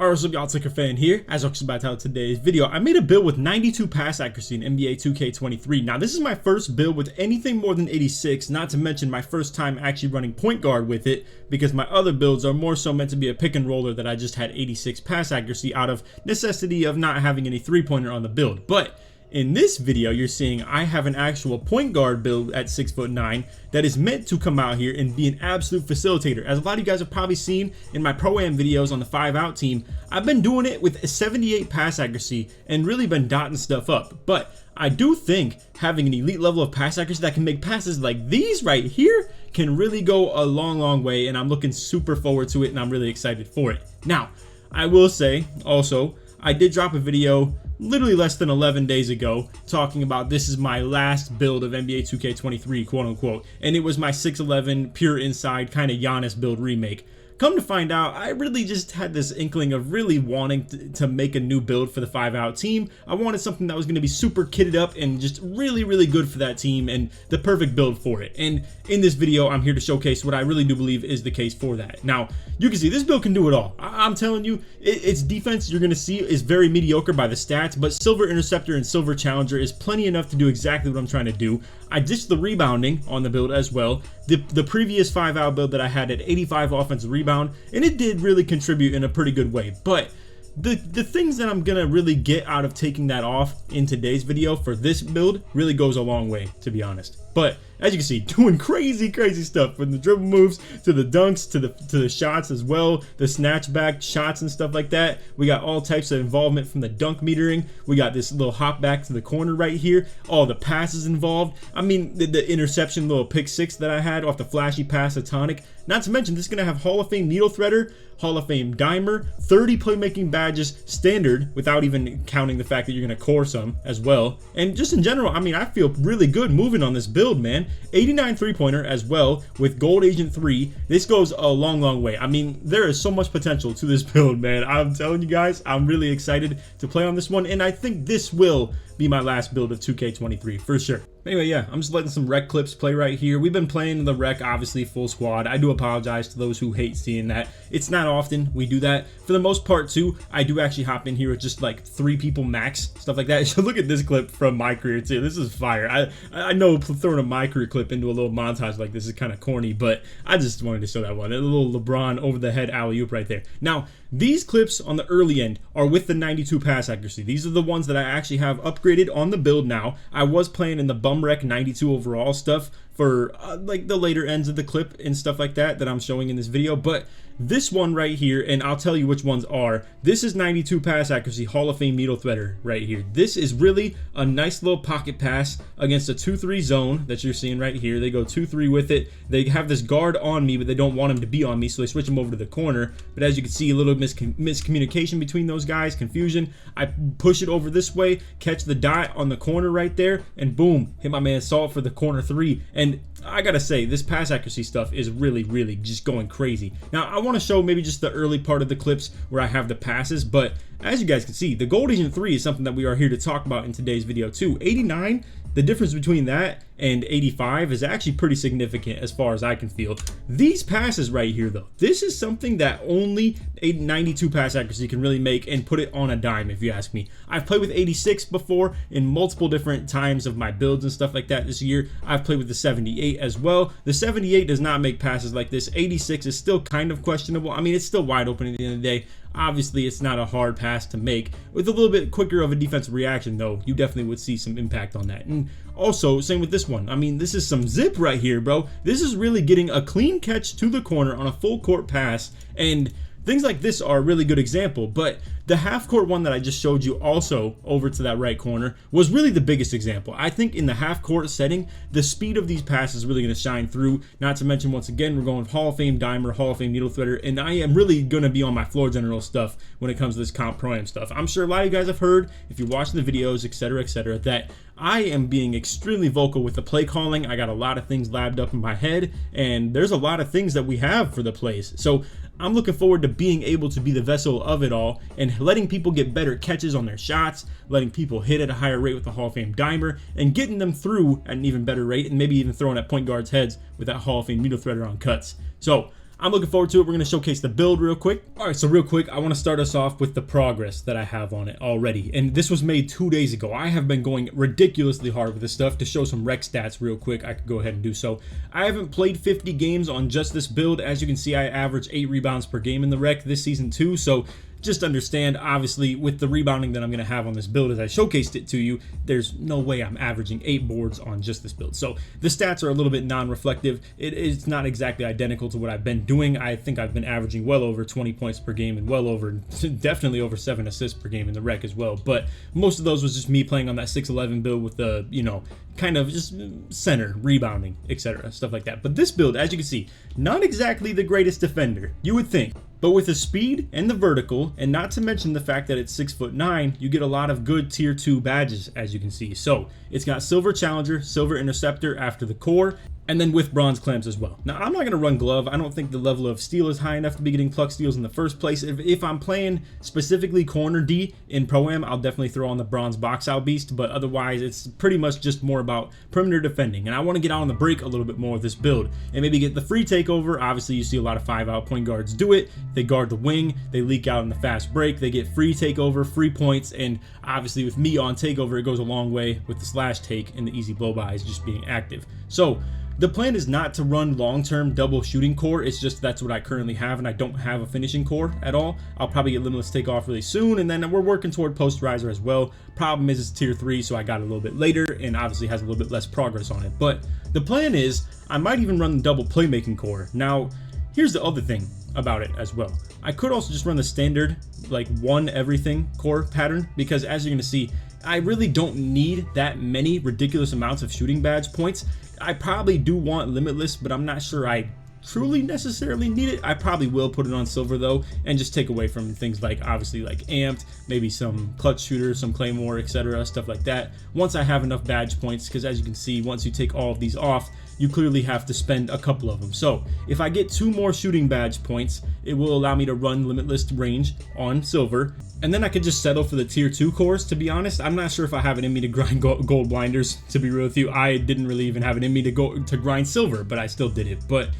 Alright, what's up y'all, LakerFan here. As I was about to tell today's video, I made a build with 92 pass accuracy in NBA 2K23. Now this is my first build with anything more than 86, not to mention my first time actually running point guard with it, because my other builds are more so meant to be a pick and roller that I just had 86 pass accuracy out of necessity of not having any three-pointer on the build. But in this video, you're seeing I have an actual point guard build at 6'9" that is meant to come out here and be an absolute facilitator. As a lot of you guys have probably seen in my Pro-Am videos on the 5-out team, I've been doing it with a 78 pass accuracy and really been dotting stuff up. But I do think having an elite level of pass accuracy that can make passes like these right here can really go a long way, and I'm looking super forward to it and I'm really excited for it. Now, I will say also, I did drop a video literally less than 11 days ago talking about this is my last build of NBA 2K23, quote unquote, and it was my 6'11" pure inside kind of Giannis build remake. Come to find out, I really just had this inkling of really wanting to make a new build for the 5-out team. I wanted something that was going to be super kitted up and just really good for that team and the perfect build for it. And in this video, I'm here to showcase what I really do believe is the case for that. Now, you can see this build can do it all. I'm telling you, its defense you're going to see is very mediocre by the stats, but Silver Interceptor and Silver Challenger is plenty enough to do exactly what I'm trying to do. I ditched the rebounding on the build as well. The previous 5-out build that I had at 85 offensive rebound, and it did really contribute in a pretty good way. But the things that I'm gonna really get out of taking that off in today's video for this build really goes a long way, to be honest. But as you can see, doing crazy stuff, from the dribble moves to the dunks to the shots as well, the snatchback shots and stuff like that. We got all types of involvement from the dunk metering. We got this little hop back to the corner right here. All the passes involved. I mean, the interception little pick six that I had off the flashy pass to Tonic. Not to mention, this is gonna have Hall of Fame needle threader, Hall of Fame dimer, 30 playmaking badges standard, without even counting the fact that you're gonna core some as well. And just in general, I mean, I feel really good moving on this build, man. 89 three-pointer as well with Gold Agent 3. This goes a long way. I mean, there is so much potential to this build, man. I'm telling you guys, I'm really excited to play on this one, and I think this will be my last build of 2K23 for sure. Anyway, yeah, I'm just letting some rec clips play right here. We've been playing the rec, obviously, full squad. I do apologize to those who hate seeing that. It's not often we do that. For the most part, too, I do actually hop in here with just like 3 people max, stuff like that. So look at this clip from my career, too. This is fire. I know throwing a my career clip into a little montage like this is kind of corny, but I just wanted to show that one. A little LeBron over the head alley-oop right there. Now, these clips on the early end are with the 92 pass accuracy. These are the ones that I actually have upgraded on the build now. I was playing in the bum rec 92 overall stuff for like the later ends of the clip and stuff like that I'm showing in this video, but this one right here, and I'll tell you which ones are, this is 92 pass accuracy Hall of Fame needle threader right here. This is really a nice little pocket pass against a 2-3 zone that you're seeing right here. They go 2-3 with it. They have this guard on me, but they don't want him to be on me, so they switch him over to the corner. But as you can see, a little miscommunication between those guys, confusion. I push it over this way, catch the dot on the corner right there, and boom, hit my man Salt for the corner 3. And I gotta say, this pass accuracy stuff is really just going crazy. Now, I want to show maybe just the early part of the clips where I have the passes, but as you guys can see, the Gold Agent 3 is something that we are here to talk about in today's video too. 89, the difference between that and 85 is actually pretty significant as far as I can feel. These passes right here though, this is something that only 92 pass accuracy can really make and put it on a dime, if you ask me. I've played with 86 before in multiple different times of my builds and stuff like that this year. I've played with the 78 as well. The 78 does not make passes like this. 86 is still kind of questionable. I mean, it's still wide open at the end of the day. Obviously, it's not a hard pass to make. With a little bit quicker of a defensive reaction, though, you definitely would see some impact on that. And also, same with this one. I mean, this is some zip right here, bro. This is really getting a clean catch to the corner on a full court pass, and things like this are a really good example. But the half court one that I just showed you also over to that right corner was really the biggest example. I think in the half court setting, the speed of these passes is really going to shine through. Not to mention, once again, we're going Hall of Fame dimer, Hall of Fame needle threader, and I am really going to be on my floor general stuff when it comes to this comp pro-am stuff. I'm sure a lot of you guys have heard, if you're watching the videos, etc., that I am being extremely vocal with the play calling. I got a lot of things labbed up in my head, and there's a lot of things that we have for the plays. So I'm looking forward to being able to be the vessel of it all and letting people get better catches on their shots, letting people hit at a higher rate with the Hall of Fame dimer, and getting them through at an even better rate, and maybe even throwing at point guards' heads with that Hall of Fame needle threader on cuts. So I'm looking forward to it. We're going to showcase the build real quick. All right, so real quick, I want to start us off with the progress that I have on it already. And this was made 2 days ago. I have been going ridiculously hard with this stuff. To show some rec stats real quick, I could go ahead and do so. I haven't played 50 games on just this build. As you can see, I average 8 rebounds per game in the rec this season too. So just understand, obviously, with the rebounding that I'm going to have on this build as I showcased it to you, there's no way I'm averaging 8 boards on just this build. So the stats are a little bit non-reflective. It's not exactly identical to what I've been doing. I think I've been averaging well over 20 points per game and well over, definitely over 7 assists per game in the rec as well. But most of those was just me playing on that 6'11 build with the, you know, kind of just center, rebounding, etc., stuff like that. But this build, as you can see, not exactly the greatest defender, you would think. But with the speed and the vertical, and not to mention the fact that it's 6'9", you get a lot of good tier 2 badges, as you can see. So it's got silver challenger, silver interceptor after the core, and then with bronze clamps as well. Now, I'm not going to run glove. I don't think the level of steal is high enough to be getting pluck steals in the first place. If I'm playing specifically corner D in Pro-Am, I'll definitely throw on the bronze box out beast, but otherwise it's pretty much just more about perimeter defending. And I want to get out on the break a little bit more with this build and maybe get the free takeover. Obviously, you see a lot of 5-out point guards do it. They guard the wing, they leak out in the fast break, they get free takeover, free points, and obviously with me on takeover, it goes a long way with the slash take and the easy blow-bys just being active. So the plan is not to run long-term double shooting core. It's just that's what I currently have, and I don't have a finishing core at all. I'll probably get limitless takeoff really soon, and then we're working toward posterizer as well. Problem is it's tier 3, so I got it a little bit later, and obviously has a little bit less progress on it. But the plan is I might even run the double playmaking core. Now, here's the other thing about it as well. I could also just run the standard, like, one everything core pattern, because as you're going to see, I really don't need that many ridiculous amounts of shooting badge points. I probably do want limitless, but I'm not sure I truly necessarily need it. I probably will put it on silver though, and just take away from things like obviously like amped, maybe some clutch shooter, some claymore, etc., stuff like that once I have enough badge points, because as you can see, once you take all of these off, you clearly have to spend a couple of them. So if I get 2 more shooting badge points, it will allow me to run limitless range on silver, and then I could just settle for the tier 2 cores. To be honest, I'm not sure if I have it in me to grind gold blinders, to be real with you. I didn't really even have it in me to grind silver, but I still did it. But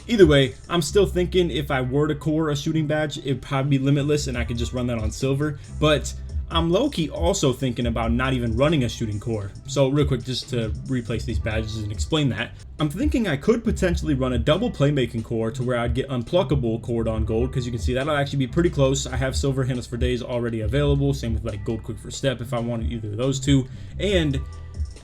either way, I'm still thinking if I were to core a shooting badge, it'd probably be limitless and I could just run that on silver. But I'm low-key also thinking about not even running a shooting core. So real quick, just to replace these badges and explain that, I'm thinking I could potentially run a double playmaking core to where I'd get unpluckable cored on gold, because you can see that'll actually be pretty close. I have silver handles for days already available, same with like gold quick for step if I wanted either of those two. And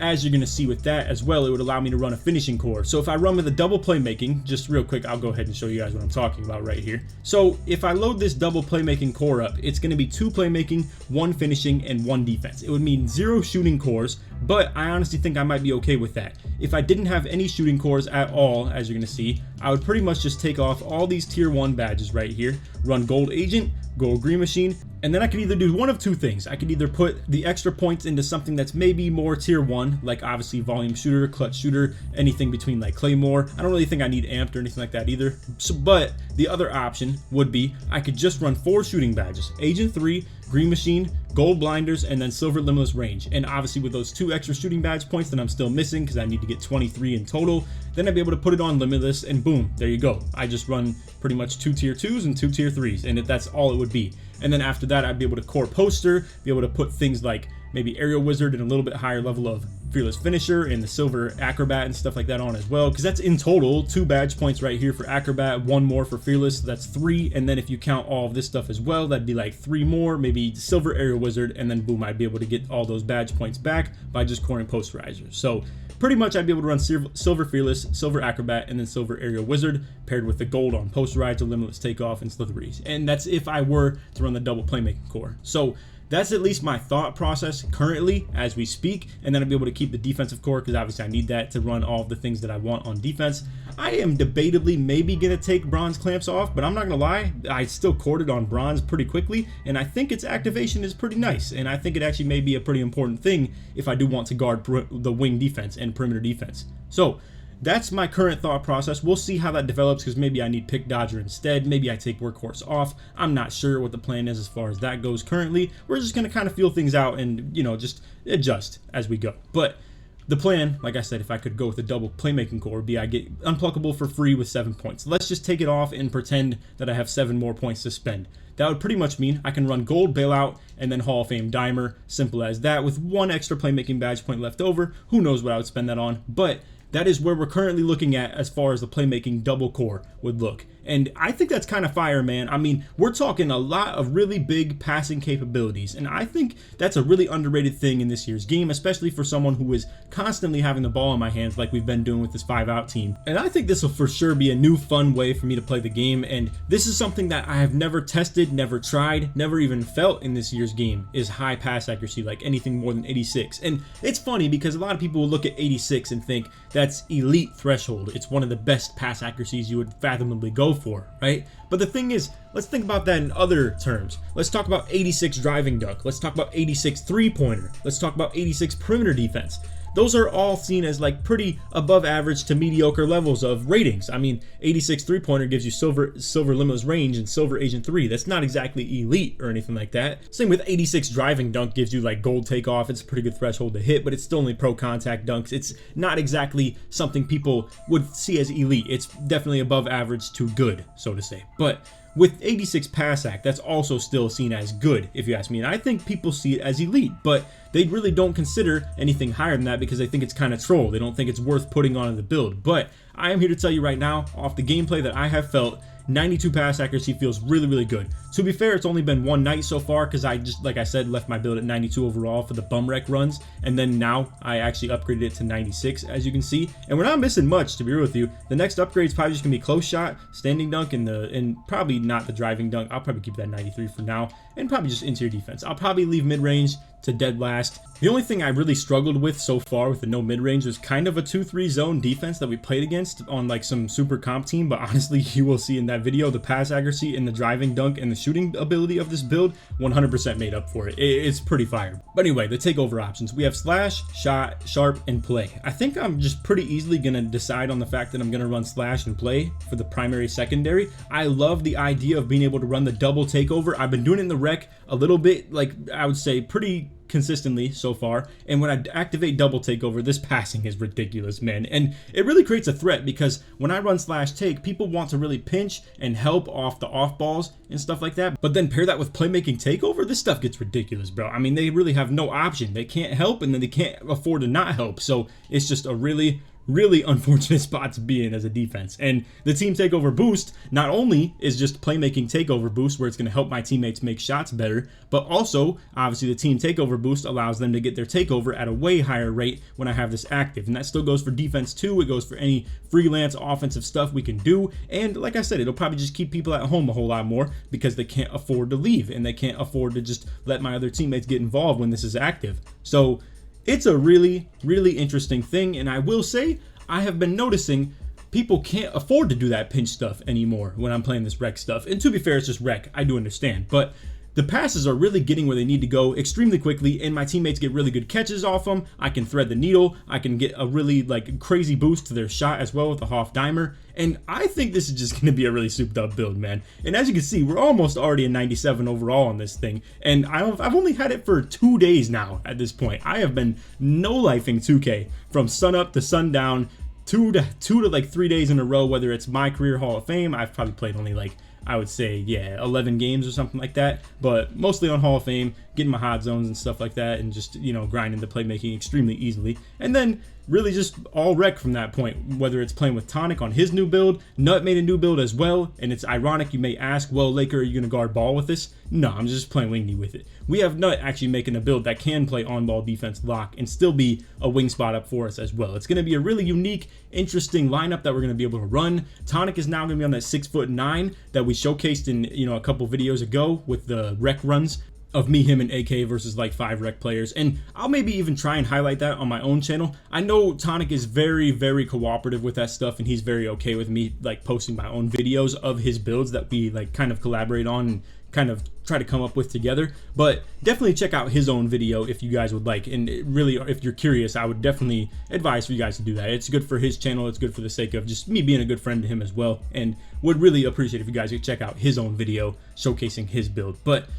as you're going to see with that as well, it would allow me to run a finishing core. So if I run with a double playmaking, just real quick, I'll go ahead and show you guys what I'm talking about right here. So if I load this double playmaking core up, it's going to be 2 playmaking, 1 finishing, and 1 defense. It would mean 0 shooting cores, but I honestly think I might be okay with that. If I didn't have any shooting cores at all, as you're going to see, I would pretty much just take off all these tier 1 badges right here, run gold agent, gold green machine, and then I could either do one of 2 things. I could either put the extra points into something that's maybe more tier 1, like obviously volume shooter, clutch shooter, anything between like claymore. I don't really think I need amped or anything like that either. So, but the other option would be I could just run 4 shooting badges, agent 3, green machine, gold blinders, and then silver limitless range. And obviously with those 2 extra shooting badge points that I'm still missing, because I need to get 23 in total, then I'd be able to put it on limitless, and boom, there you go. I just run pretty much 2 tier 2s and 2 tier 3s, and that's all it would be. And then after that, I'd be able to core poster, be able to put things like maybe aerial wizard and a little bit higher level of fearless finisher and the silver acrobat and stuff like that on as well, because that's in total 2 badge points right here for acrobat, 1 more for fearless, that's 3. And then if you count all of this stuff as well, that'd be like 3 more, maybe silver aerial wizard, and then boom, I'd be able to get all those badge points back by just coring posterizer. So pretty much I'd be able to run silver fearless, silver acrobat, and then silver aerial wizard paired with the gold on posterizer, limitless takeoff, and slitheries. And that's if I were to run the double playmaking core. So that's at least my thought process currently as we speak, and then I'll be able to keep the defensive core, because obviously I need that to run all of the things that I want on defense. I am debatably maybe going to take bronze clamps off, but I'm not going to lie, I still corded on bronze pretty quickly, and I think its activation is pretty nice, and I think it actually may be a pretty important thing if I do want to guard the wing defense and perimeter defense. So that's my current thought process. We'll see how that develops, because maybe I need pick dodger instead. Maybe I take workhorse off. I'm not sure what the plan is as far as that goes currently. We're just going to kind of feel things out and, you know, just adjust as we go. But the plan, like I said, if I could go with a double playmaking core, would be I get unpluckable for free with 7 points. Let's just take it off and pretend that I have 7 more points to spend. That would pretty much mean I can run gold, bailout, and then Hall of Fame dimer. Simple as that, with 1 extra playmaking badge point left over. Who knows what I would spend that on, but that is where we're currently looking at as far as the playmaking double core would look. And I think that's kind of fire, man. I mean, we're talking a lot of really big passing capabilities, and I think that's a really underrated thing in this year's game, especially for someone who is constantly having the ball in my hands like we've been doing with this 5-out team. And I think this will for sure be a new fun way for me to play the game, and this is something that I have never tested, never tried, never even felt in this year's game, is high pass accuracy, like anything more than 86. And it's funny because a lot of people will look at 86 and think that's elite threshold. It's one of the best pass accuracies you would fathomably go for, right? But the thing is, let's think about that in other terms. Let's talk about 86 driving dunk. Let's talk about 86 three-pointer. Let's talk about 86 perimeter defense. Those are all seen as like pretty above average to mediocre levels of ratings. I mean, 86 three-pointer gives you silver limitless range and silver agent 3. That's not exactly elite or anything like that. Same with 86 driving dunk, gives you like gold takeoff. It's a pretty good threshold to hit, but it's still only pro contact dunks. It's not exactly something people would see as elite. It's definitely above average to good, so to say. But with 86 pass act, that's also still seen as good, if you ask me. And I think people see it as elite, but they really don't consider anything higher than that because they think it's kind of troll. They don't think it's worth putting on the build. But I am here to tell you right now, off the gameplay that I have felt, 92 pass accuracy feels really, really good. To be fair, it's only been one night so far because I just, like I said, left my build at 92 overall for the bum wreck runs, and then now I actually upgraded it to 96, as you can see. And we're not missing much, to be real with you. The next upgrade is probably just gonna be close shot, standing dunk, and probably not the driving dunk. I'll probably keep that 93 for now, and probably just interior defense. I'll probably leave mid-range to dead last. The only thing I really struggled with so far with the no mid-range was kind of a 2-3 zone defense that we played against on like some super comp team, but honestly, you will see in that video, the pass accuracy and the driving dunk and the shooting ability of this build 100% made up for it. It's pretty fire. But anyway, the takeover options. We have slash, shot, sharp, and play. I think I'm just pretty easily gonna decide on the fact that I'm gonna run slash and play for the primary secondary. I love the idea of being able to run the double takeover. I've been doing it in the rec a little bit, like I would say pretty consistently so far, and when I activate double takeover, this passing is ridiculous, man, and it really creates a threat because when I run slash take, people want to really pinch and help off the off balls and stuff like that, but then pair that with playmaking takeover, this stuff gets ridiculous, bro. I mean, they really have no option. They can't help, and then they can't afford to not help, so it's just a really unfortunate spot to be in as a defense. And the team takeover boost not only is just playmaking takeover boost where it's going to help my teammates make shots better, but also obviously the team takeover boost allows them to get their takeover at a way higher rate when I have this active. And that still goes for defense too. It goes for any freelance offensive stuff we can do. And like I said, it'll probably just keep people at home a whole lot more because they can't afford to leave and they can't afford to just let my other teammates get involved when this is active. So it's a really interesting thing, and I will say I have been noticing people can't afford to do that pinch stuff anymore when I'm playing this rec stuff. And to be fair, it's just rec, I do understand, but the passes are really getting where they need to go extremely quickly, and my teammates get really good catches off them. I can thread the needle. I can get a really like crazy boost to their shot as well with the Hoff dimer. And I think this is just going to be a really souped up build, man. And as you can see, we're almost already a 97 overall on this thing. And I've only had it for 2 days now at this point. I have been no-lifing 2K from sunup to sundown, two to like 3 days in a row, whether it's my career Hall of Fame. I've probably played only like, I would say, yeah, 11 games or something like that, but mostly on Hall of Fame, getting my hot zones and stuff like that, and just, you know, grinding the playmaking extremely easily. And then really just all wreck from that point, whether it's playing with Tonic on his new build. Nut made a new build as well, and it's ironic you may ask, well, Laker, are you going to guard ball with this? No, I'm just playing wingy with it. We have Nut actually making a build that can play on-ball defense lock and still be a wing spot up for us as well. It's going to be a really unique, interesting lineup that we're going to be able to run. Tonic is now going to be on that 6'9" that we showcased in, you know, a couple videos ago with the rec runs of me, him, and AK versus like 5 rec players, and I'll maybe even try and highlight that on my own channel. I know Tonic is very cooperative with that stuff, and he's very okay with me like posting my own videos of his builds that we like kind of collaborate on and kind of try to come up with together. But definitely check out his own video if you guys would like, and really, if you're curious, I would definitely advise for you guys to do that. It's good for his channel, it's good for the sake of just me being a good friend to him as well, and would really appreciate if you guys could check out his own video showcasing his build. But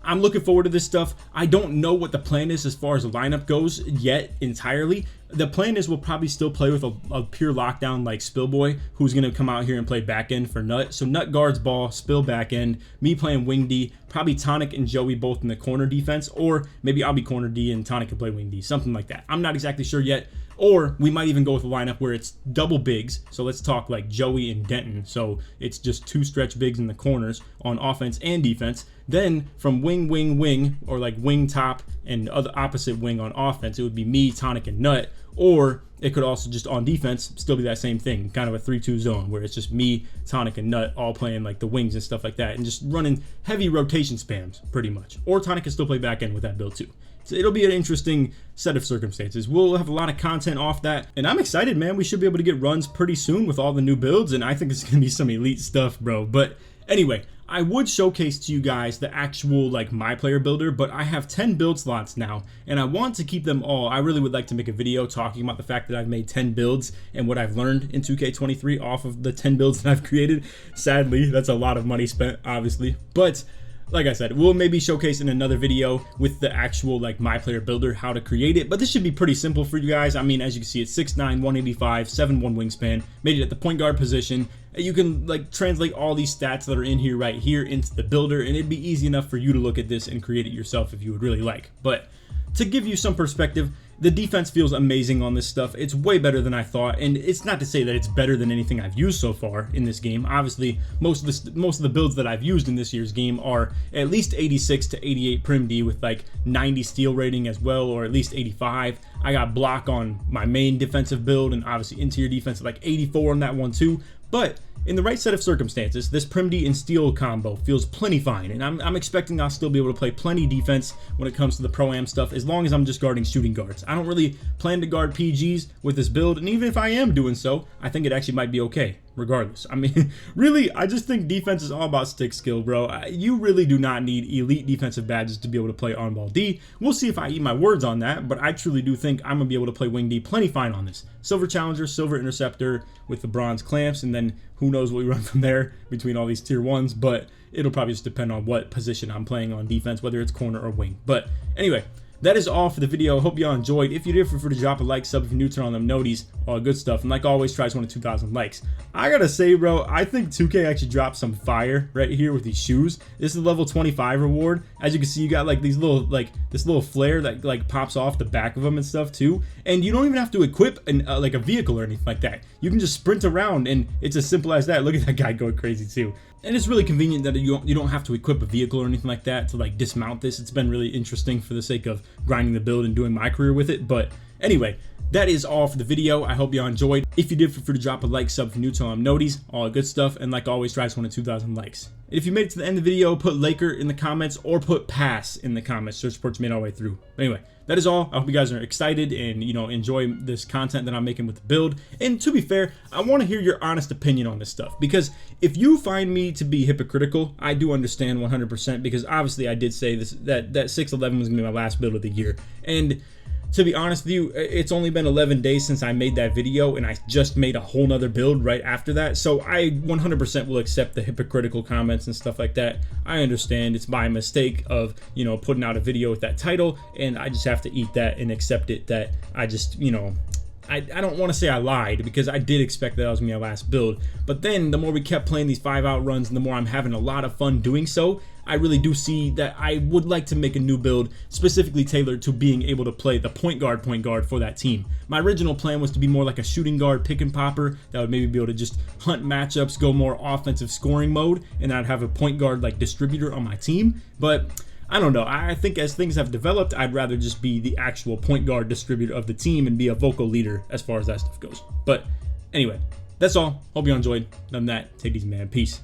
I'm looking forward to this stuff. I don't know what the plan is as far as the lineup goes yet entirely. The plan is we'll probably still play with a pure lockdown like Spillboy, who's going to come out here and play back end for Nut. So Nut guards ball, Spill back end, me playing wing D, probably Tonic and Joey both in the corner defense, or maybe I'll be corner D and Tonic can play wing D, something like that. I'm not exactly sure yet. Or we might even go with a lineup where it's double bigs. So let's talk like Joey and Denton. So it's just 2 stretch bigs in the corners on offense and defense. Then from wing, or like wing top and other opposite wing on offense, it would be me, Tonic, and Nut. Or it could also just on defense still be that same thing, kind of a 3-2 zone where it's just me, Tonic, and Nut all playing like the wings and stuff like that, and just running heavy rotation spams pretty much. Or Tonic can still play back end with that build too. So it'll be an interesting set of circumstances. We'll have a lot of content off that, and I'm excited, man. We should be able to get runs pretty soon with all the new builds, and I think it's gonna be some elite stuff, bro. But anyway, I would showcase to you guys the actual like my player builder, but I have 10 build slots now, and I want to keep them all. I really would like to make a video talking about the fact that I've made 10 builds and what I've learned in 2K23 off of the 10 builds that I've created. Sadly, that's a lot of money spent, obviously, but like I said, we'll maybe showcase in another video with the actual like my player builder how to create it, but this should be pretty simple for you guys. I mean, as you can see, it's 6'9", 185, 7'1" wingspan, made it at the point guard position. You can like translate all these stats that are in here right here into the builder, and it'd be easy enough for you to look at this and create it yourself if you would really like. But to give you some perspective, the defense feels amazing on this stuff. It's way better than I thought, and it's not to say that it's better than anything I've used so far in this game. Obviously, most of the builds that I've used in this year's game are at least 86 to 88 Prim D with like 90 steal rating as well, or at least 85. I got block on my main defensive build, and obviously interior defense like 84 on that one too. But in the right set of circumstances, this Prim D and Steal combo feels plenty fine, and I'm expecting I'll still be able to play plenty defense when it comes to the Pro-Am stuff, as long as I'm just guarding shooting guards. I don't really plan to guard PGs with this build, and even if I am doing so, I think it actually might be okay, regardless. I mean, really, I just think defense is all about stick skill, bro. You really do not need elite defensive badges to be able to play on-ball D. We'll see if I eat my words on that, but I truly do think I'm going to be able to play wing D plenty fine on this. Silver Challenger, Silver Interceptor with the bronze clamps, and then who knows what we run from there between all these tier 1s, but it'll probably just depend on what position I'm playing on defense, whether it's corner or wing. But anyway, that is all for the video. Hope y'all enjoyed. If you did, feel free to drop a like, sub if you're new, turn on them noties, all good stuff. And like always, try to 2,000 likes. I gotta say, bro, I think 2K actually dropped some fire right here with these shoes. This is level 25 reward. As you can see, you got like these little, like this little flare that like pops off the back of them and stuff too. And you don't even have to equip like a vehicle or anything like that. You can just sprint around, and it's as simple as that. Look at that guy going crazy too. And it's really convenient that you don't have to equip a vehicle or anything like that to like dismount this. It's been really interesting for the sake of grinding the build and doing my career with it. But anyway, that is all for the video. I hope y'all enjoyed. If you did, feel free to drop a like, sub if you're new, turn on noties, all good stuff. And like always, try to 2,000 likes. And if you made it to the end of the video, put Laker in the comments or put pass in the comments. Search reports made all the way through. But anyway, that is all. I hope you guys are excited and, you know, enjoy this content that I'm making with the build. And to be fair, I want to hear your honest opinion on this stuff, because if you find me to be hypocritical, I do understand 100%, because obviously I did say this that 611 was going to be my last build of the year. And to be honest with you, it's only been 11 days since I made that video, and I just made a whole nother build right after that. So I 100% will accept the hypocritical comments and stuff like that. I understand it's my mistake of, you know, putting out a video with that title, and I just have to eat that and accept it that I just, you know, I don't want to say I lied, because I did expect that was my last build. But then the more we kept playing these 5-out runs, and the more I'm having a lot of fun doing so, I really do see that I would like to make a new build specifically tailored to being able to play the point guard for that team. My original plan was to be more like a shooting guard pick and popper that would maybe be able to just hunt matchups, go more offensive scoring mode, and I'd have a point guard like distributor on my team. But I don't know. I think as things have developed, I'd rather just be the actual point guard distributor of the team and be a vocal leader as far as that stuff goes. But anyway, that's all. Hope you enjoyed. Other than that, take it easy, man. Peace.